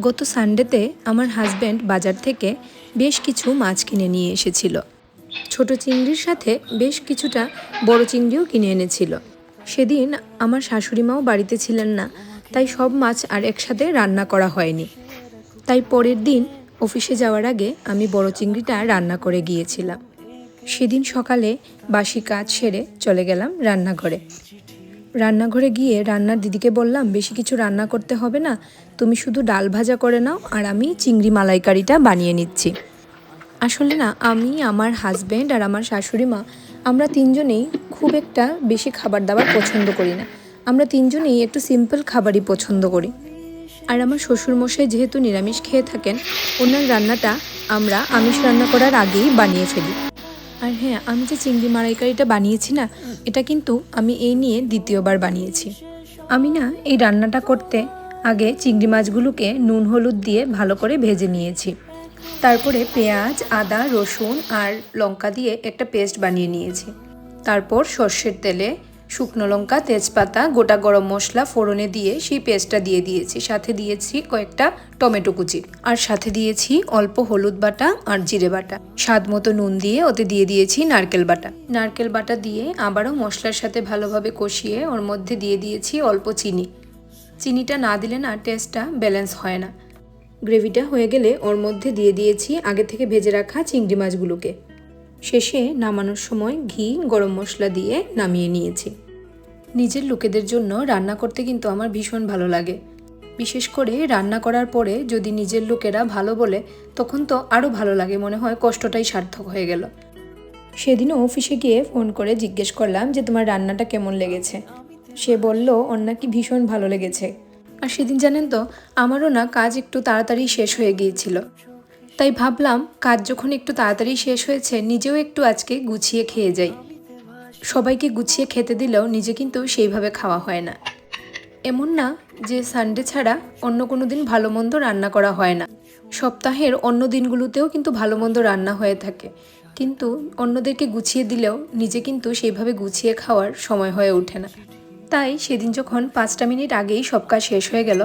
গত সানডেতে আমার হাজব্যান্ড বাজার থেকে বেশ কিছু মাছ কিনে নিয়ে এসেছিল। ছোট চিংড়ির সাথে বেশ কিছুটা বড় চিংড়িও কিনে এনেছিল। সেদিন আমার শাশুড়িমাও বাড়িতে ছিলেন না, তাই সব মাছ আর একসাথে রান্না করা হয়নি। তাই পরের দিন অফিসে যাওয়ার আগে আমি বড় চিংড়িটা রান্না করে গিয়েছিলাম। সেদিন সকালে বাসি কাজ সেরে চলে গেলাম রান্নাঘরে গিয়ে রান্নার দিদিকে বললাম, বেশি কিছু রান্না করতে হবে না, তুমি শুধু ডাল ভাজা করে নাও আর আমি চিংড়ি মালাইকারিটা বানিয়ে নিচ্ছি। আসলে না, আমি, আমার হাজব্যান্ড আর আমার শাশুড়ি মা, আমরা তিনজনেই খুব একটা বেশি খাবার দাবার পছন্দ করি না। আমরা তিনজনেই একটু সিম্পল খাবারই পছন্দ করি। আর আমার শ্বশুরমশাই যেহেতু নিরামিষ খেয়ে থাকেন, ওনার রান্নাটা আমরা আমিষ রান্না করার আগেই বানিয়ে ফেলি। আর হ্যাঁ, আমি যে চিংড়ি মালাইকারিটা বানিয়েছি না, এটা কিন্তু আমি এই নিয়ে দ্বিতীয়বার বানিয়েছি। আমি না এই রান্নাটা করতে আগে চিংড়ি মাছগুলোকে নুন হলুদ দিয়ে ভালো করে ভেজে নিয়েছি। তারপরে পেঁয়াজ, আদা, রসুন আর লঙ্কা দিয়ে একটা পেস্ট বানিয়ে নিয়েছি। তারপর সর্ষের তেলে শুকনো লঙ্কা, তেজপাতা, গোটা গরম মশলা ফোড়নে দিয়ে সেই পেস্টটা দিয়ে দিয়েছি। সাথে দিয়েছি কয়েকটা টমেটো কুচি, আর সাথে দিয়েছি অল্প হলুদ বাটা আর জিরে বাটা। স্বাদ মতো নুন দিয়ে ওতে দিয়ে দিয়েছি নারকেল বাটা দিয়ে আবারও মশলার সাথে ভালোভাবে কষিয়ে ওর মধ্যে দিয়ে দিয়েছি অল্প চিনিটা না দিলে না টেস্টটা ব্যালেন্স হয় না। গ্রেভিটা হয়ে গেলে ওর মধ্যে দিয়ে দিয়েছি আগে থেকে ভেজে রাখা চিংড়ি মাছগুলোকে। শেষে নামানোর সময় ঘি, গরম মশলা দিয়ে নামিয়ে নিয়েছি। নিজের লোকেদের জন্য রান্না করতে কিন্তু আমার ভীষণ ভালো লাগে। বিশেষ করে রান্না করার পরে যদি নিজের লোকেরা ভালো বলে, তখন তো আরও ভালো লাগে, মনে হয় কষ্টটাই সার্থক হয়ে গেল। সেদিনও অফিসে গিয়ে ফোন করে জিজ্ঞেস করলাম যে তোমার রান্নাটা কেমন লেগেছে। সে বলল ওর নাকি ভীষণ ভালো লেগেছে। আর সেদিন জানেন তো, আমারও না কাজ একটু তাড়াতাড়ি শেষ হয়ে গিয়েছিল। তাই ভাবলাম, কাজ যখন একটু তাড়াতাড়ি শেষ হয়েছে, নিজেও একটু আজকে গুছিয়ে খেয়ে যাই। সবাইকে গুছিয়ে খেতে দিলেও নিজে কিন্তু সেইভাবে খাওয়া হয় না। এমন না যে সানডে ছাড়া অন্য কোনো দিন ভালো মন্দ রান্না করা হয় না। সপ্তাহের অন্য দিনগুলোতেও কিন্তু ভালো মন্দ রান্না হয়ে থাকে, কিন্তু অন্যদেরকে গুছিয়ে দিলেও নিজে কিন্তু সেইভাবে গুছিয়ে খাওয়ার সময় হয়ে ওঠে না। তাই সেদিন যখন 5টা মিনিট আগেই সব কাজ শেষ হয়ে গেল,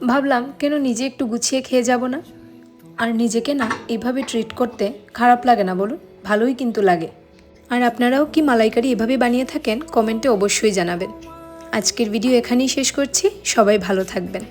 ভাবলাম কেন নিজে একটু গুছিয়ে খেয়ে যাব না। আর নিজেকে না এভাবে ট্রিট করতে খারাপ লাগে না বলুন? ভালোই কিন্তু লাগে। আর আপনারাও কি মালাইকারি এভাবে বানিয়ে থাকেন? কমেন্টে অবশ্যই জানাবেন। আজকের ভিডিও এখানেই শেষ করছি। সবাই ভালো থাকবেন।